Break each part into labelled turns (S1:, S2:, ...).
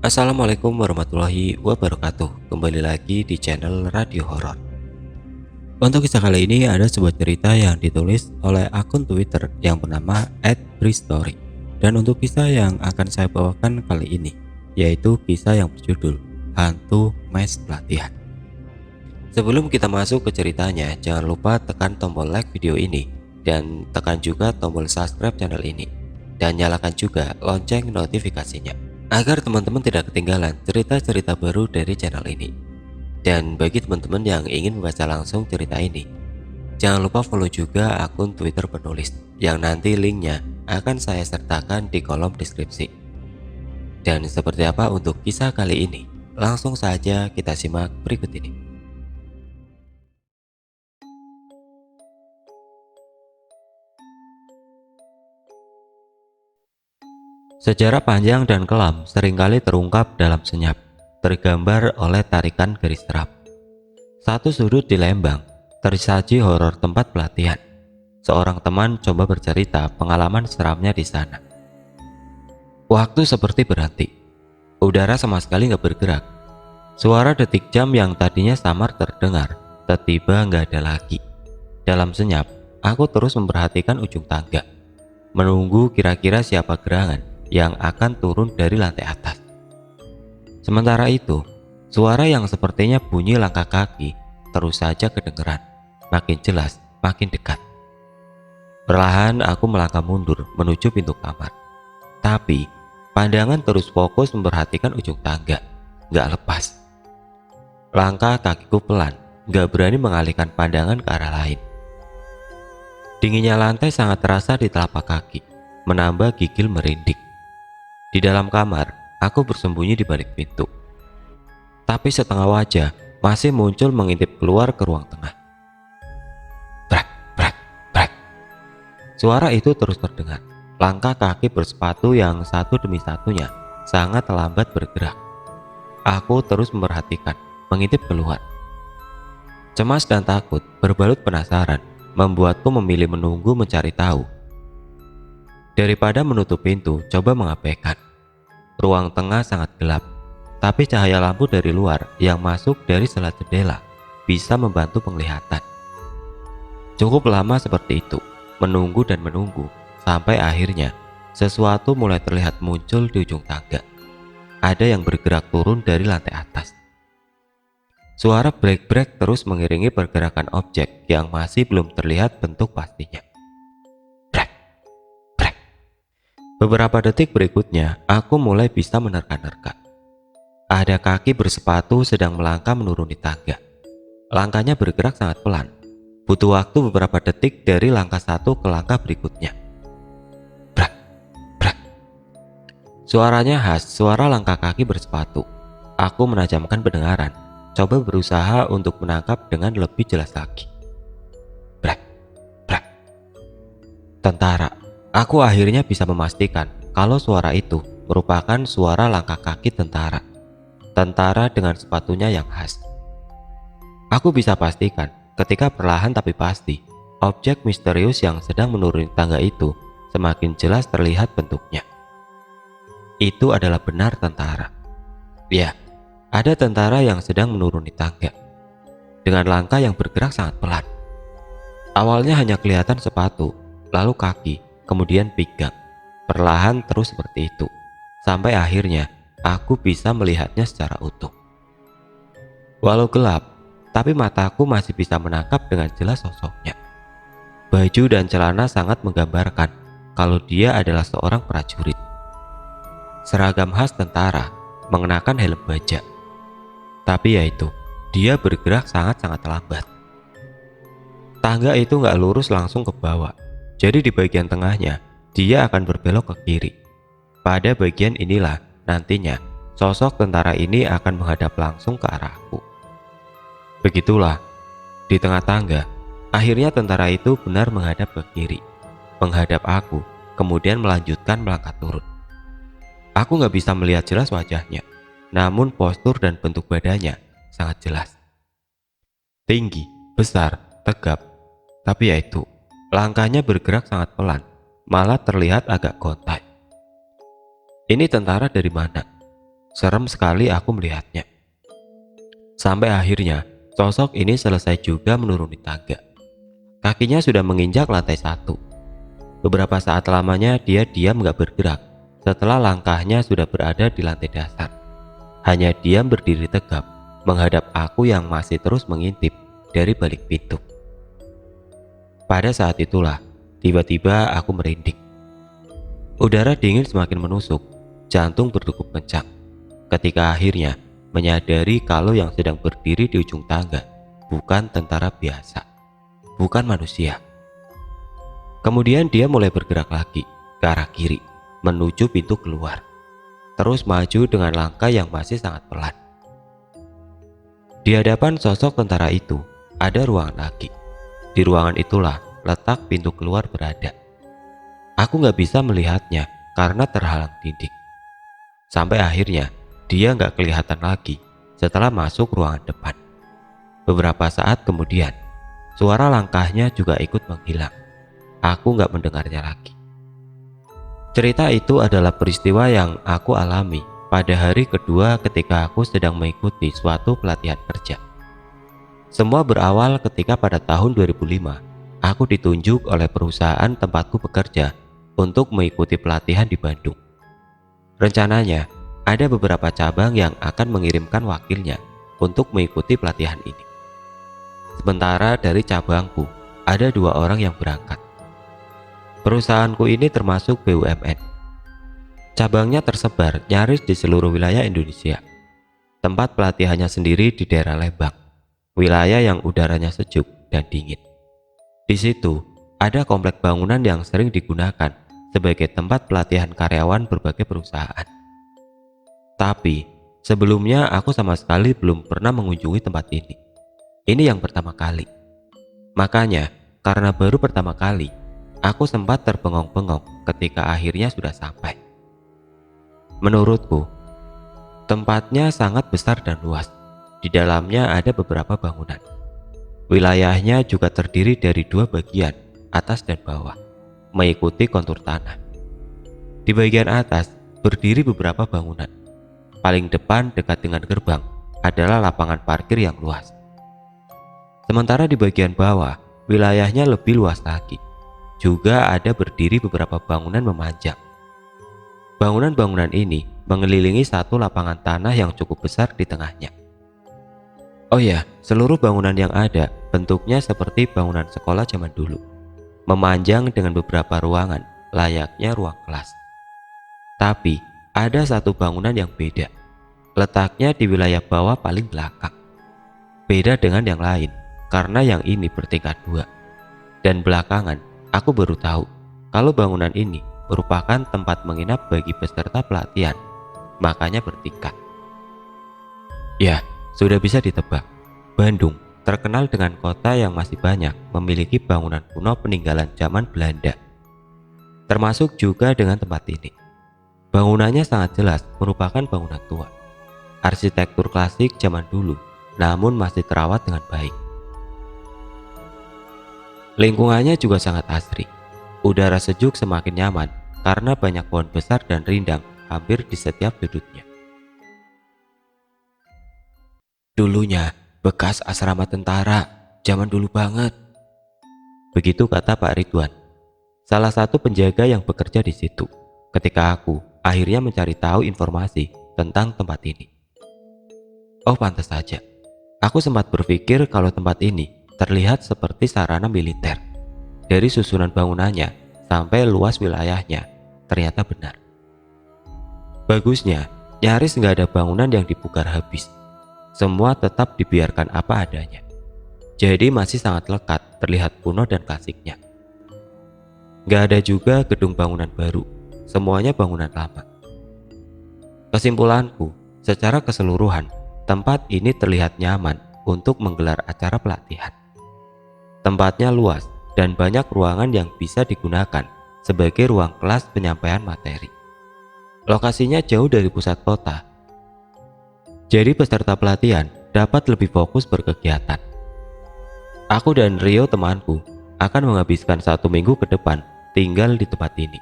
S1: Assalamualaikum warahmatullahi wabarakatuh. Kembali lagi di channel Radio Horor. Untuk kisah kali ini ada sebuah cerita yang ditulis oleh akun Twitter yang bernama @bristory. Dan untuk kisah yang akan saya bawakan kali ini yaitu kisah yang berjudul Hantu Mes Pelatihan. Sebelum kita masuk ke ceritanya, jangan lupa tekan tombol like video ini dan tekan juga tombol subscribe channel ini dan nyalakan juga lonceng notifikasinya agar teman-teman tidak ketinggalan cerita-cerita baru dari channel ini. Dan bagi teman-teman yang ingin membaca langsung cerita ini, jangan lupa follow juga akun Twitter penulis yang nanti linknya akan saya sertakan di kolom deskripsi. Dan seperti apa untuk kisah kali ini? Langsung saja kita simak berikut ini. Sejarah panjang dan kelam seringkali terungkap dalam senyap, tergambar oleh tarikan garis terap. Satu sudut di Lembang, tersaji horor tempat pelatihan. Seorang teman coba bercerita pengalaman seramnya di sana. Waktu seperti berhenti. Udara sama sekali nggak bergerak. Suara detik jam yang tadinya samar terdengar, tiba-tiba nggak ada lagi. Dalam senyap, aku terus memperhatikan ujung tangga, menunggu kira-kira siapa gerangan yang akan turun dari lantai atas. Sementara itu, suara yang sepertinya bunyi langkah kaki terus saja kedengeran, makin jelas, makin dekat. Perlahan aku melangkah mundur menuju pintu kamar. Tapi, pandangan terus fokus memperhatikan ujung tangga, gak lepas. Langkah kakiku pelan, gak berani mengalihkan pandangan ke arah lain. Dinginnya lantai sangat terasa di telapak kaki, menambah gigil merinding. Di dalam kamar, aku bersembunyi di balik pintu. Tapi setengah wajah masih muncul mengintip keluar ke ruang tengah. Brak, brak, brak. Suara itu terus terdengar. Langkah kaki bersepatu yang satu demi satunya sangat lambat bergerak. Aku terus memperhatikan, mengintip keluar. Cemas dan takut berbalut penasaran membuatku memilih menunggu mencari tahu. Daripada menutup pintu, coba mengabaikan. Ruang tengah sangat gelap, tapi cahaya lampu dari luar yang masuk dari sela jendela bisa membantu penglihatan. Cukup lama seperti itu, menunggu dan menunggu, sampai akhirnya sesuatu mulai terlihat muncul di ujung tangga. Ada yang bergerak turun dari lantai atas. Suara brek-brek terus mengiringi pergerakan objek yang masih belum terlihat bentuk pastinya. Beberapa detik berikutnya, aku mulai bisa menerka-nerka. Ada kaki bersepatu sedang melangkah menuruni tangga. Langkahnya bergerak sangat pelan. Butuh waktu beberapa detik dari langkah satu ke langkah berikutnya. Brak, brak. Suaranya khas, suara langkah kaki bersepatu. Aku menajamkan pendengaran, coba berusaha untuk menangkap dengan lebih jelas lagi. Brak, brak. Tentara. Aku akhirnya bisa memastikan kalau suara itu merupakan suara langkah kaki tentara. Tentara dengan sepatunya yang khas. Aku bisa pastikan ketika perlahan tapi pasti, objek misterius yang sedang menuruni tangga itu semakin jelas terlihat bentuknya. Itu adalah benar tentara. Ya, ada tentara yang sedang menuruni tangga dengan langkah yang bergerak sangat pelan. Awalnya hanya kelihatan sepatu, lalu kaki, kemudian pinggang, perlahan terus seperti itu, sampai akhirnya aku bisa melihatnya secara utuh. Walau gelap, tapi mataku masih bisa menangkap dengan jelas sosoknya. Baju dan celana sangat menggambarkan kalau dia adalah seorang prajurit. Seragam khas tentara, mengenakan helm baja. Tapi yaitu, dia bergerak sangat-sangat lambat. Tangga itu gak lurus langsung ke bawah. Jadi di bagian tengahnya, dia akan berbelok ke kiri. Pada bagian inilah nantinya sosok tentara ini akan menghadap langsung ke arahku. Begitulah, di tengah tangga, akhirnya tentara itu benar menghadap ke kiri, menghadap aku, kemudian melanjutkan melangkah turun. Aku gak bisa melihat jelas wajahnya, namun postur dan bentuk badannya sangat jelas. Tinggi, besar, tegap, tapi yaitu langkahnya bergerak sangat pelan, malah terlihat agak gontai. Ini tentara dari mana? Serem sekali aku melihatnya. Sampai akhirnya, sosok ini selesai juga menuruni tangga. Kakinya sudah menginjak lantai 1. Beberapa saat lamanya dia diam gak bergerak setelah langkahnya sudah berada di lantai dasar. Hanya diam berdiri tegap, menghadap aku yang masih terus mengintip dari balik pintu. Pada saat itulah, tiba-tiba aku merinding. Udara dingin semakin menusuk, jantung berdegup kencang. Ketika akhirnya menyadari kalau yang sedang berdiri di ujung tangga bukan tentara biasa, bukan manusia. Kemudian dia mulai bergerak lagi ke arah kiri, menuju pintu keluar. Terus maju dengan langkah yang masih sangat pelan. Di hadapan sosok tentara itu, ada ruangan lagi. Di ruangan itulah letak pintu keluar berada. Aku gak bisa melihatnya karena terhalang dinding. Sampai akhirnya, dia gak kelihatan lagi setelah masuk ruangan depan. Beberapa saat kemudian, suara langkahnya juga ikut menghilang. Aku gak mendengarnya lagi. Cerita itu adalah peristiwa yang aku alami pada hari kedua ketika aku sedang mengikuti suatu pelatihan kerja. Semua berawal ketika pada tahun 2005, aku ditunjuk oleh perusahaan tempatku bekerja untuk mengikuti pelatihan di Bandung. Rencananya, ada beberapa cabang yang akan mengirimkan wakilnya untuk mengikuti pelatihan ini. Sementara dari cabangku, ada 2 orang yang berangkat. Perusahaanku ini termasuk BUMN. Cabangnya tersebar nyaris di seluruh wilayah Indonesia. Tempat pelatihannya sendiri di daerah Lembang, wilayah yang udaranya sejuk dan dingin. Di situ, ada komplek bangunan yang sering digunakan sebagai tempat pelatihan karyawan berbagai perusahaan. Tapi, sebelumnya aku sama sekali belum pernah mengunjungi tempat ini. Ini yang pertama kali. Makanya, karena baru pertama kali, aku sempat terbengong-bengong ketika akhirnya sudah sampai. Menurutku, tempatnya sangat besar dan luas. Di dalamnya ada beberapa bangunan. Wilayahnya juga terdiri dari 2 bagian, atas dan bawah, mengikuti kontur tanah. Di bagian atas berdiri beberapa bangunan. Paling depan dekat dengan gerbang adalah lapangan parkir yang luas. Sementara di bagian bawah, wilayahnya lebih luas lagi. Juga ada berdiri beberapa bangunan memanjang. Bangunan-bangunan ini mengelilingi satu lapangan tanah yang cukup besar di tengahnya. Oh ya, seluruh bangunan yang ada bentuknya seperti bangunan sekolah zaman dulu, memanjang dengan beberapa ruangan layaknya ruang kelas. Tapi ada satu bangunan yang beda, letaknya di wilayah bawah paling belakang. Beda dengan yang lain karena yang ini bertingkat 2, dan belakangan aku baru tahu kalau bangunan ini merupakan tempat menginap bagi peserta pelatihan, makanya bertingkat. Ya, sudah bisa ditebak, Bandung terkenal dengan kota yang masih banyak memiliki bangunan kuno peninggalan zaman Belanda. Termasuk juga dengan tempat ini. Bangunannya sangat jelas merupakan bangunan tua. Arsitektur klasik zaman dulu, namun masih terawat dengan baik. Lingkungannya juga sangat asri. Udara sejuk semakin nyaman karena banyak pohon besar dan rindang hampir di setiap sudutnya. Dulunya bekas asrama tentara, zaman dulu banget. Begitu kata Pak Ridwan, salah satu penjaga yang bekerja di situ, ketika aku akhirnya mencari tahu informasi tentang tempat ini. Oh, pantas saja. Aku sempat berpikir kalau tempat ini terlihat seperti sarana militer. Dari susunan bangunannya sampai luas wilayahnya, ternyata benar. Bagusnya, nyaris nggak ada bangunan yang dibongkar habis. Semua tetap dibiarkan apa adanya. Jadi masih sangat lekat, terlihat kuno dan klasiknya. Nggak ada juga gedung bangunan baru, semuanya bangunan lama. Kesimpulanku, secara keseluruhan, tempat ini terlihat nyaman untuk menggelar acara pelatihan. Tempatnya luas dan banyak ruangan yang bisa digunakan sebagai ruang kelas penyampaian materi. Lokasinya jauh dari pusat kota, jadi peserta pelatihan dapat lebih fokus berkegiatan. Aku dan Rio temanku akan menghabiskan 1 minggu ke depan tinggal di tempat ini.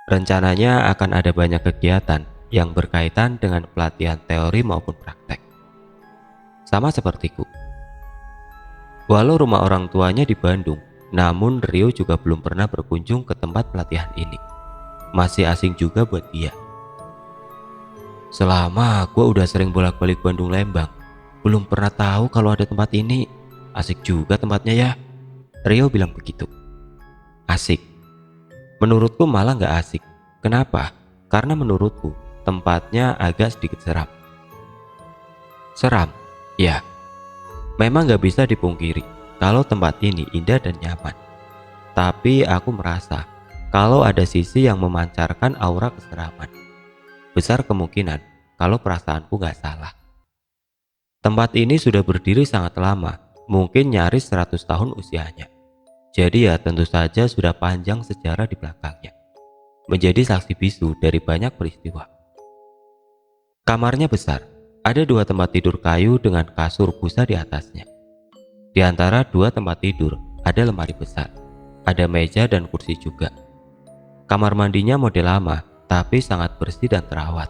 S1: Rencananya akan ada banyak kegiatan yang berkaitan dengan pelatihan teori maupun praktek. Sama sepertiku, walau rumah orang tuanya di Bandung, namun Rio juga belum pernah berkunjung ke tempat pelatihan ini. Masih asing juga buat dia. Selama gue udah sering bolak-balik Bandung Lembang, belum pernah tahu kalau ada tempat ini. Asik juga tempatnya ya. Rio bilang begitu. Asik. Menurutku malah nggak asik. Kenapa? Karena menurutku tempatnya agak sedikit seram. Seram? Ya. Memang nggak bisa dipungkiri kalau tempat ini indah dan nyaman. Tapi aku merasa kalau ada sisi yang memancarkan aura keseraman. Besar kemungkinan kalau perasaanku nggak salah. Tempat ini sudah berdiri sangat lama, mungkin nyaris 100 tahun usianya. Jadi ya tentu saja sudah panjang sejarah di belakangnya. Menjadi saksi bisu dari banyak peristiwa. Kamarnya besar, ada 2 tempat tidur kayu dengan kasur busa di atasnya. Di antara 2 tempat tidur ada lemari besar, ada meja dan kursi juga. Kamar mandinya model lama, tapi sangat bersih dan terawat.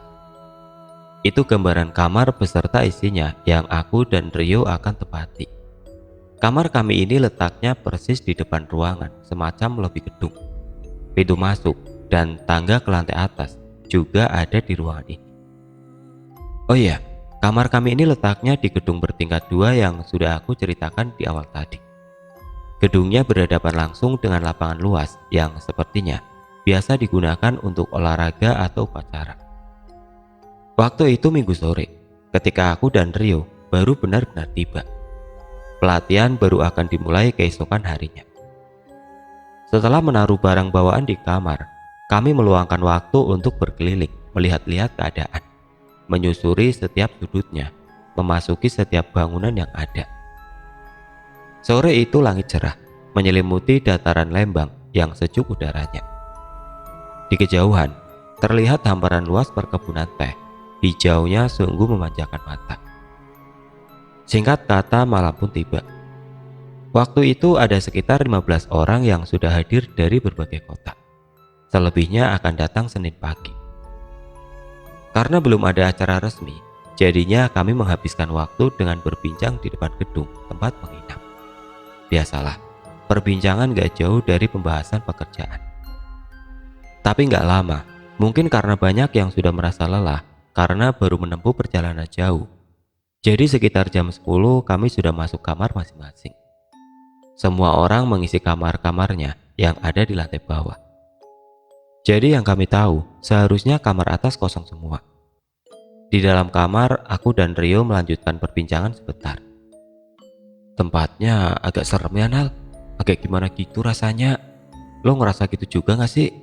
S1: Itu gambaran kamar beserta isinya yang aku dan Rio akan tepati. Kamar kami ini letaknya persis di depan ruangan, semacam lobi gedung. Pintu masuk dan tangga ke lantai atas juga ada di ruangan ini. Oh iya, kamar kami ini letaknya di gedung bertingkat 2 yang sudah aku ceritakan di awal tadi. Gedungnya berhadapan langsung dengan lapangan luas yang sepertinya biasa digunakan untuk olahraga atau upacara. Waktu itu Minggu sore, ketika aku dan Rio baru benar-benar tiba. Pelatihan baru akan dimulai keesokan harinya. Setelah menaruh barang bawaan di kamar, kami meluangkan waktu untuk berkeliling, melihat-lihat keadaan, menyusuri setiap sudutnya, memasuki setiap bangunan yang ada. Sore itu langit cerah, menyelimuti dataran Lembang yang sejuk udaranya. Di kejauhan, terlihat hamparan luas perkebunan teh. Hijaunya sungguh memanjakan mata. Singkat kata, malam pun tiba. Waktu itu ada sekitar 15 orang yang sudah hadir dari berbagai kota. Selebihnya akan datang Senin pagi. Karena belum ada acara resmi, jadinya kami menghabiskan waktu dengan berbincang di depan gedung tempat menginap. Biasalah, perbincangan gak jauh dari pembahasan pekerjaan. Tapi gak lama, mungkin karena banyak yang sudah merasa lelah karena baru menempuh perjalanan jauh. Jadi sekitar jam 10 kami sudah masuk kamar masing-masing. Semua orang mengisi kamar-kamarnya yang ada di lantai bawah. Jadi yang kami tahu, seharusnya kamar atas kosong semua. Di dalam kamar, aku dan Rio melanjutkan perbincangan sebentar. Tempatnya agak serem ya Nal, agak gimana gitu rasanya. Lo ngerasa gitu juga gak sih?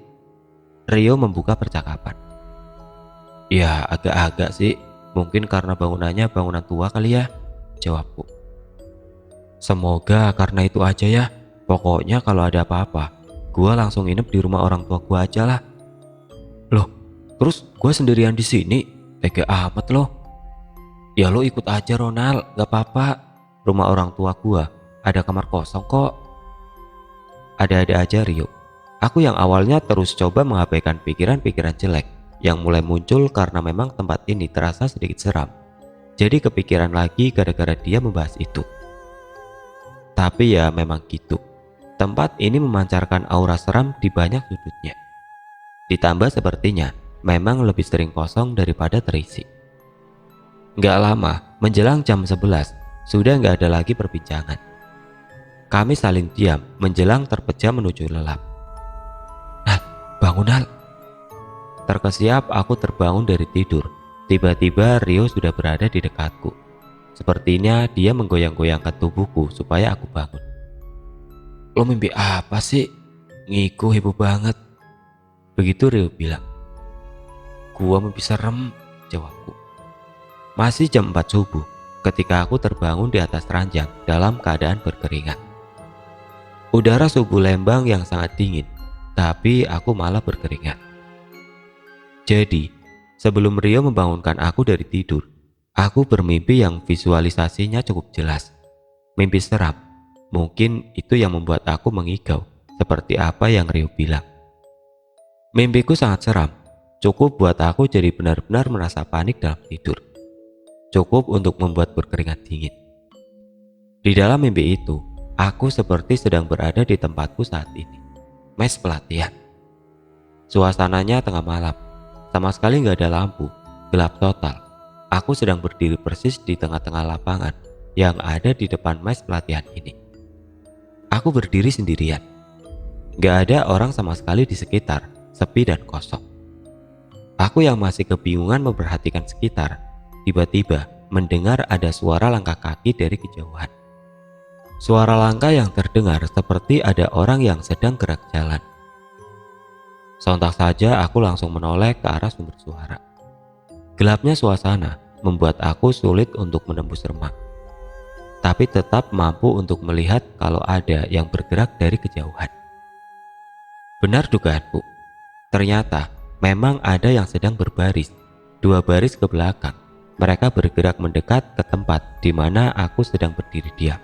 S1: Rio membuka percakapan. Ya agak-agak sih, mungkin karena bangunannya bangunan tua kali ya, jawabku. Semoga karena itu aja ya, pokoknya kalau ada apa-apa, gua langsung nginep di rumah orang tua gua aja lah. Loh, terus gua sendirian di sini, tega amat loh. Ya lo ikut aja Ronald, gak apa-apa, rumah orang tua gua ada kamar kosong kok. Ada-ada aja Rio. Aku yang awalnya terus coba mengabaikan pikiran-pikiran jelek yang mulai muncul karena memang tempat ini terasa sedikit seram. Jadi kepikiran lagi gara-gara dia membahas itu. Tapi ya memang gitu. Tempat ini memancarkan aura seram di banyak sudutnya. Ditambah sepertinya memang lebih sering kosong daripada terisi. Nggak lama, menjelang jam 11, sudah nggak ada lagi perbincangan. Kami saling diam menjelang terpejam menuju lelap. Bangun Hal. Terkesiap aku terbangun dari tidur. Tiba-tiba Rio sudah berada di dekatku. Sepertinya dia menggoyang-goyangkan tubuhku supaya aku bangun. Lo mimpi apa sih? Ngiku heboh banget. Begitu Rio bilang. Gua mimpi serem, jawabku. Masih jam 4 subuh ketika aku terbangun di atas ranjang dalam keadaan berkeringat. Udara subuh Lembang yang sangat dingin. Tapi aku malah berkeringat. Jadi, sebelum Rio membangunkan aku dari tidur, aku bermimpi yang visualisasinya cukup jelas. Mimpi seram, mungkin itu yang membuat aku mengigau, seperti apa yang Rio bilang. Mimpiku sangat seram, cukup buat aku jadi benar-benar merasa panik dalam tidur. Cukup untuk membuat berkeringat dingin. Di dalam mimpi itu, aku seperti sedang berada di tempatku saat ini, mes pelatihan. Suasananya tengah malam, sama sekali nggak ada lampu, gelap total. Aku sedang berdiri persis di tengah-tengah lapangan yang ada di depan mes pelatihan ini. Aku berdiri sendirian. Nggak ada orang sama sekali di sekitar, sepi dan kosong. Aku yang masih kebingungan memperhatikan sekitar, tiba-tiba mendengar ada suara langkah kaki dari kejauhan. Suara langkah yang terdengar seperti ada orang yang sedang gerak jalan. Sontak saja aku langsung menoleh ke arah sumber suara. Gelapnya suasana membuat aku sulit untuk menembus remang, tapi tetap mampu untuk melihat kalau ada yang bergerak dari kejauhan. Benar dugaanku, ternyata memang ada yang sedang berbaris, 2 baris ke belakang. Mereka bergerak mendekat ke tempat di mana aku sedang berdiri diam.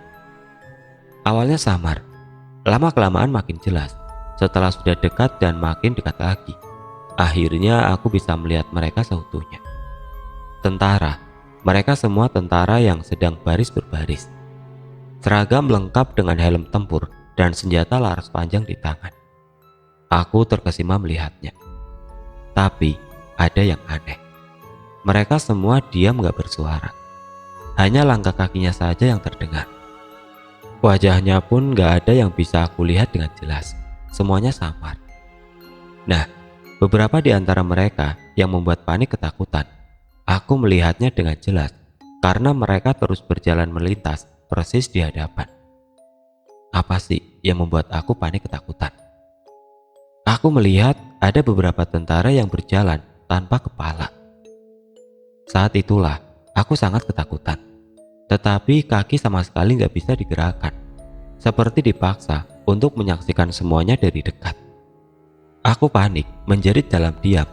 S1: Awalnya samar, lama-kelamaan makin jelas. Setelah sudah dekat dan makin dekat lagi, akhirnya aku bisa melihat mereka seutuhnya. Tentara, mereka semua tentara yang sedang baris berbaris. Seragam lengkap dengan helm tempur dan senjata laras panjang di tangan. Aku terkesima melihatnya. Tapi ada yang aneh. Mereka semua diam gak bersuara. Hanya langkah kakinya saja yang terdengar. Wajahnya pun gak ada yang bisa aku lihat dengan jelas. Semuanya samar. Nah, beberapa di antara mereka yang membuat panik ketakutan, aku melihatnya dengan jelas karena mereka terus berjalan melintas persis di hadapan. Apa sih yang membuat aku panik ketakutan? Aku melihat ada beberapa tentara yang berjalan tanpa kepala. Saat itulah aku sangat ketakutan. Tetapi kaki sama sekali gak bisa digerakkan. Seperti dipaksa untuk menyaksikan semuanya dari dekat. Aku panik, menjerit dalam diam.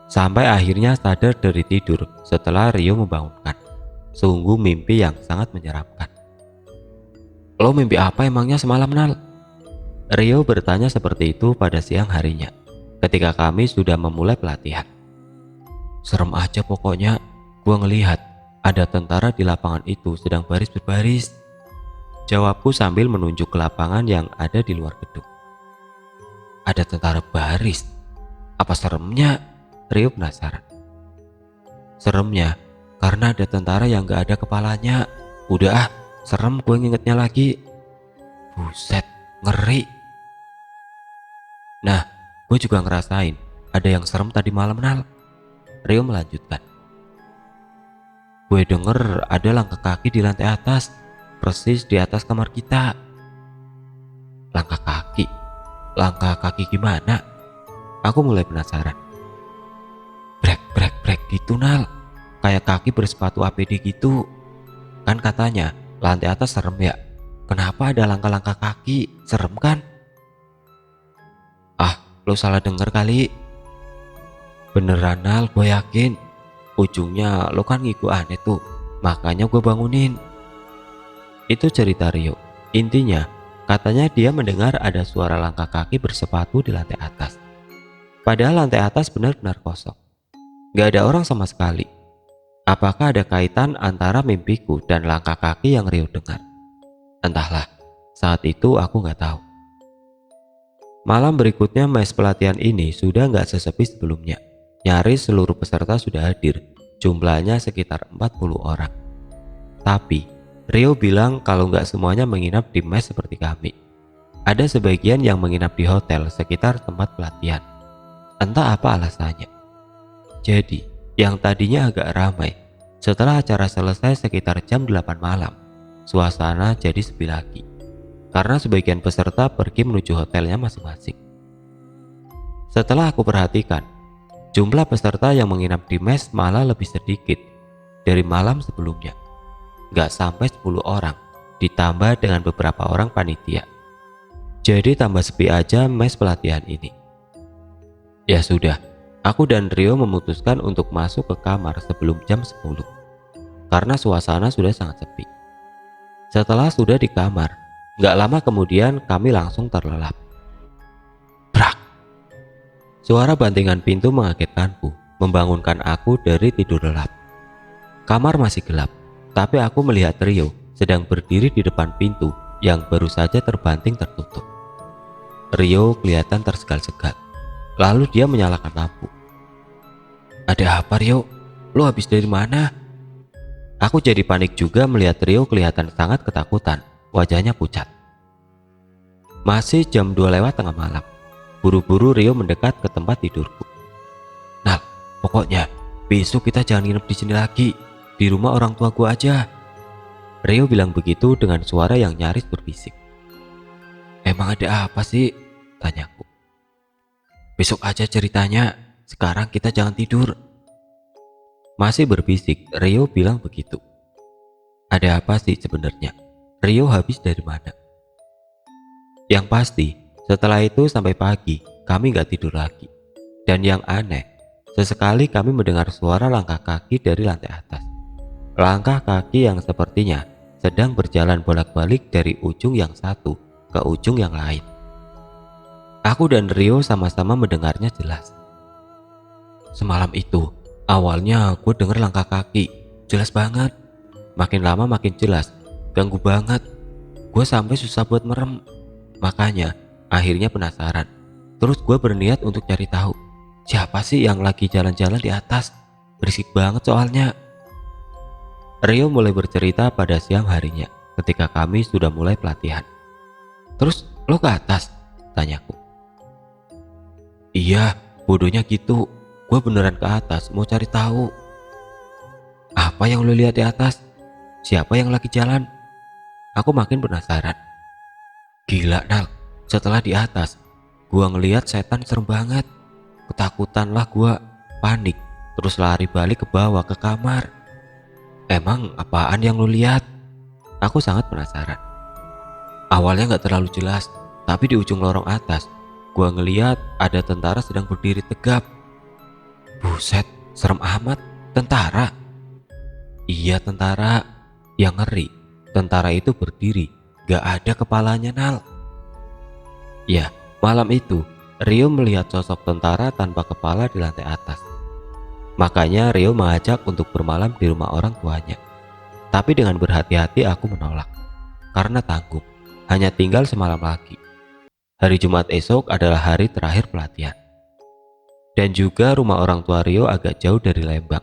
S1: Sampai akhirnya sadar dari tidur setelah Rio membangunkan. Sungguh mimpi yang sangat menyeramkan. Lo mimpi apa emangnya semalam, Nal? Rio bertanya seperti itu pada siang harinya, ketika kami sudah memulai pelatihan. Serem aja pokoknya, gua ngelihat ada tentara di lapangan itu sedang baris berbaris. Jawabku sambil menunjuk ke lapangan yang ada di luar gedung. Ada tentara baris? Apa seremnya? Rio penasaran. Seremnya karena ada tentara yang gak ada kepalanya. Udah serem gue ngingetnya lagi. Buset, ngeri. Nah, gue juga ngerasain ada yang serem tadi malam, Nal. Rio melanjutkan. Gue denger ada langkah kaki di lantai atas, persis di atas kamar kita. Langkah kaki? Langkah kaki gimana? Aku mulai penasaran. Brek gitu, Nal. Kayak kaki bersepatu APD gitu. Kan katanya lantai atas serem ya. Kenapa ada langkah-langkah kaki? Serem kan? Ah, lo salah denger kali. Beneran, Nal, gue yakin. Ujungnya lo kan ngiku aneh tuh. Makanya gue bangunin. Itu cerita Rio. Intinya, katanya dia mendengar ada suara langkah kaki bersepatu di lantai atas. Padahal lantai atas benar-benar kosong. Gak ada orang sama sekali. Apakah ada kaitan antara mimpiku dan langkah kaki yang Rio dengar? Entahlah, saat itu aku gak tahu. Malam berikutnya mes pelatihan ini sudah gak sesepi sebelumnya. Nyaris seluruh peserta sudah hadir. Jumlahnya sekitar 40 orang. Tapi Rio bilang kalau nggak semuanya menginap di mes seperti kami. Ada sebagian yang menginap di hotel sekitar tempat pelatihan. Entah apa alasannya. Jadi, yang tadinya agak ramai, setelah acara selesai sekitar jam 8 malam, suasana jadi sepi lagi. Karena sebagian peserta pergi menuju hotelnya masing-masing. Setelah aku perhatikan, jumlah peserta yang menginap di mes malah lebih sedikit dari malam sebelumnya. Gak sampai 10 orang, ditambah dengan beberapa orang panitia. Jadi tambah sepi aja mes pelatihan ini. Ya sudah, aku dan Rio memutuskan untuk masuk ke kamar sebelum jam 10. Karena suasana sudah sangat sepi. Setelah sudah di kamar, gak lama kemudian kami langsung terlelap. Brak! Suara bantingan pintu mengagetkanku, membangunkan aku dari tidur lelap. Kamar masih gelap, tapi aku melihat Rio sedang berdiri di depan pintu yang baru saja terbanting tertutup. Rio kelihatan tersegal-segal, lalu dia menyalakan lampu. "Ada apa, Rio? Lo habis dari mana?" Aku jadi panik juga melihat Rio kelihatan sangat ketakutan, wajahnya pucat. Masih jam 2 lewat tengah malam. Buru-buru Rio mendekat ke tempat tidurku. "Nah, pokoknya besok kita jangan nginep di sini lagi. Di rumah orang tua gua aja." Rio bilang begitu dengan suara yang nyaris berbisik. "Emang ada apa sih?" tanyaku. "Besok aja ceritanya. Sekarang kita jangan tidur." Masih berbisik, Rio bilang begitu. Ada apa sih sebenarnya? Rio habis dari mana? Yang pasti, setelah itu sampai pagi, kami gak tidur lagi. Dan yang aneh, sesekali kami mendengar suara langkah kaki dari lantai atas. Langkah kaki yang sepertinya sedang berjalan bolak-balik dari ujung yang satu ke ujung yang lain. Aku dan Rio sama-sama mendengarnya jelas. Semalam itu, awalnya gue denger langkah kaki, jelas banget. Makin lama makin jelas, ganggu banget. Gue sampai susah buat merem. Makanya, akhirnya penasaran. Terus gue berniat untuk cari tahu, siapa sih yang lagi jalan-jalan di atas? Berisik banget soalnya. Rio mulai bercerita pada siang harinya ketika kami sudah mulai pelatihan. "Terus lo ke atas?" tanyaku. "Iya, bodohnya gitu. Gue beneran ke atas mau cari tahu." "Apa yang lo lihat di atas? Siapa yang lagi jalan?" Aku makin penasaran. "Gila, Nal. Setelah di atas, gue ngelihat setan serem banget. Ketakutan lah gue, panik, terus lari balik ke bawah ke kamar." "Emang apaan yang lo lihat?" Aku sangat penasaran. "Awalnya gak terlalu jelas, tapi di ujung lorong atas, gue ngeliat ada tentara sedang berdiri tegap." "Buset, serem amat. Tentara?" "Iya, tentara. Yang ngeri, tentara itu berdiri, gak ada kepalanya, Nal." Ya, malam itu Rio melihat sosok tentara tanpa kepala di lantai atas. Makanya Rio mengajak untuk bermalam di rumah orang tuanya. Tapi dengan berhati-hati aku menolak, karena tanggung, hanya tinggal semalam lagi. Hari Jumat esok adalah hari terakhir pelatihan. Dan juga rumah orang tua Rio agak jauh dari Lembang,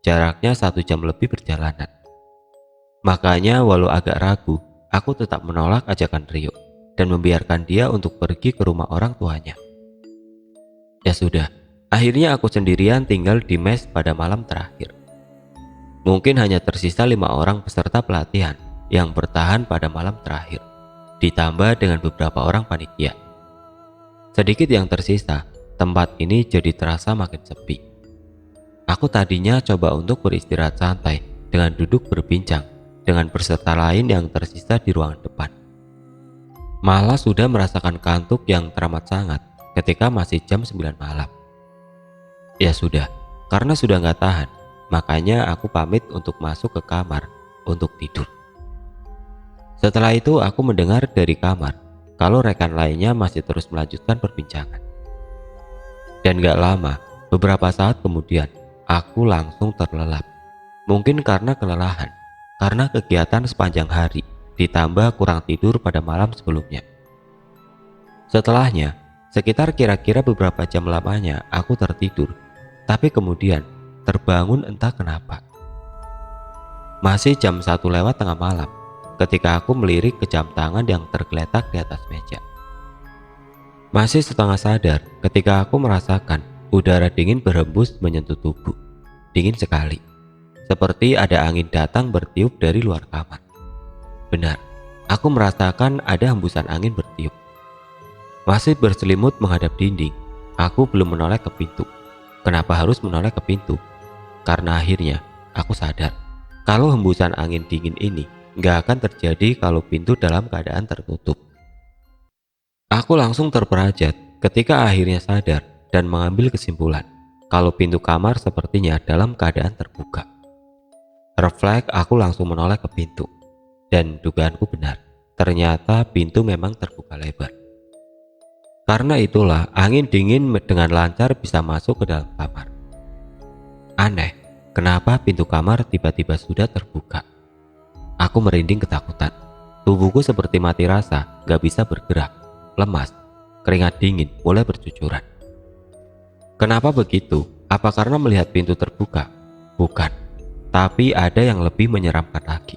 S1: jaraknya 1 jam lebih perjalanan. Makanya walau agak ragu, aku tetap menolak ajakan Rio dan membiarkan dia untuk pergi ke rumah orang tuanya. Ya sudah, akhirnya aku sendirian tinggal di mes pada malam terakhir. Mungkin hanya tersisa 5 orang peserta pelatihan yang bertahan pada malam terakhir, ditambah dengan beberapa orang panitia. Sedikit yang tersisa, tempat ini jadi terasa makin sepi. Aku tadinya coba untuk beristirahat santai dengan duduk berbincang dengan peserta lain yang tersisa di ruangan depan. Malah sudah merasakan kantuk yang teramat sangat ketika masih jam 9 malam. Ya sudah, karena sudah gak tahan, makanya aku pamit untuk masuk ke kamar untuk tidur. Setelah itu aku mendengar dari kamar kalau rekan lainnya masih terus melanjutkan perbincangan. Dan gak lama, beberapa saat kemudian, aku langsung terlelap. Mungkin karena kelelahan, karena kegiatan sepanjang hari, ditambah kurang tidur pada malam sebelumnya. Setelahnya, sekitar kira-kira beberapa jam lamanya aku tertidur, tapi kemudian terbangun entah kenapa. Masih jam 1 lewat tengah malam, ketika aku melirik ke jam tangan yang tergeletak di atas meja. Masih setengah sadar ketika aku merasakan udara dingin berhembus menyentuh tubuh. Dingin sekali, seperti ada angin datang bertiup dari luar kamar. Benar, aku merasakan ada hembusan angin bertiup. Masih berselimut menghadap dinding, aku belum menoleh ke pintu. Kenapa harus menoleh ke pintu? Karena akhirnya aku sadar kalau hembusan angin dingin ini gak akan terjadi kalau pintu dalam keadaan tertutup. Aku langsung terperajat ketika akhirnya sadar dan mengambil kesimpulan kalau pintu kamar sepertinya dalam keadaan terbuka. Refleks aku langsung menoleh ke pintu, dan dugaanku benar, ternyata pintu memang terbuka lebar. Karena itulah angin dingin dengan lancar bisa masuk ke dalam kamar. Aneh, kenapa pintu kamar tiba-tiba sudah terbuka? Aku merinding ketakutan. Tubuhku seperti mati rasa, gak bisa bergerak, lemas, keringat dingin mulai bercucuran. Kenapa begitu? Apa karena melihat pintu terbuka? Bukan, tapi ada yang lebih menyeramkan lagi.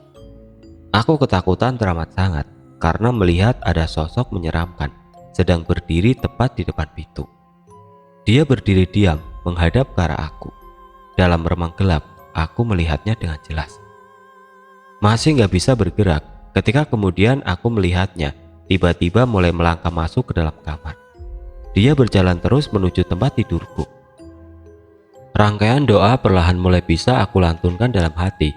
S1: Aku ketakutan teramat sangat karena melihat ada sosok menyeramkan sedang berdiri tepat di depan pintu. Dia berdiri diam menghadap ke arah aku. Dalam remang gelap, aku melihatnya dengan jelas. Masih gak bisa bergerak ketika kemudian aku melihatnya tiba-tiba mulai melangkah masuk ke dalam kamar. Dia berjalan terus menuju tempat tidurku. Rangkaian doa perlahan mulai bisa aku lantunkan dalam hati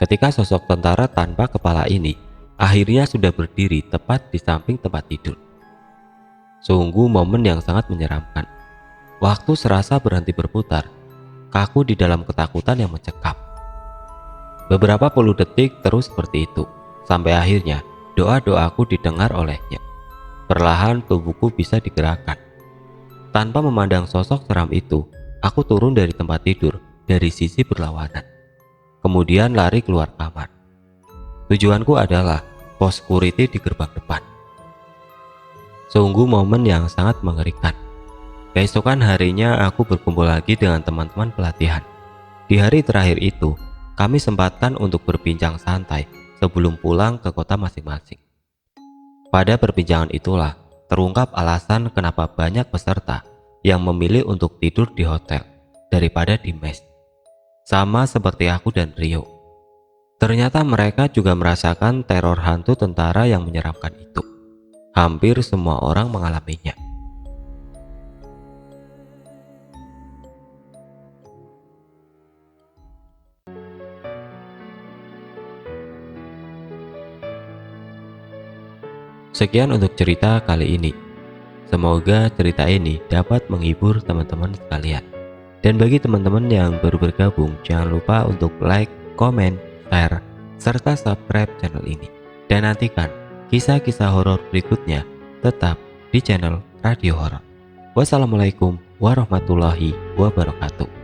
S1: ketika sosok tentara tanpa kepala ini akhirnya sudah berdiri tepat di samping tempat tidur. Sungguh momen yang sangat menyeramkan. Waktu serasa berhenti berputar, kaku di dalam ketakutan yang mencekam. Beberapa puluh detik terus seperti itu, sampai akhirnya doa-doaku didengar olehnya. Perlahan tubuhku bisa digerakkan. Tanpa memandang sosok seram itu, aku turun dari tempat tidur dari sisi berlawanan. Kemudian lari keluar kamar. Tujuanku adalah pos security di gerbang depan. Sungguh momen yang sangat mengerikan. Keesokan harinya aku berkumpul lagi dengan teman-teman pelatihan. Di hari terakhir itu, kami sempatkan untuk berbincang santai sebelum pulang ke kota masing-masing. Pada perbincangan itulah terungkap alasan kenapa banyak peserta yang memilih untuk tidur di hotel daripada di mes. Sama seperti aku dan Rio. Ternyata mereka juga merasakan teror hantu tentara yang menyeramkan itu. Hampir semua orang mengalaminya. Sekian untuk cerita kali ini. Semoga cerita ini dapat menghibur teman-teman sekalian. Dan bagi teman-teman yang baru bergabung, jangan lupa untuk like, komen, share, serta subscribe channel ini. Dan nantikan kisah-kisah horor berikutnya tetap di channel Radio Horor. Wassalamualaikum warahmatullahi wabarakatuh.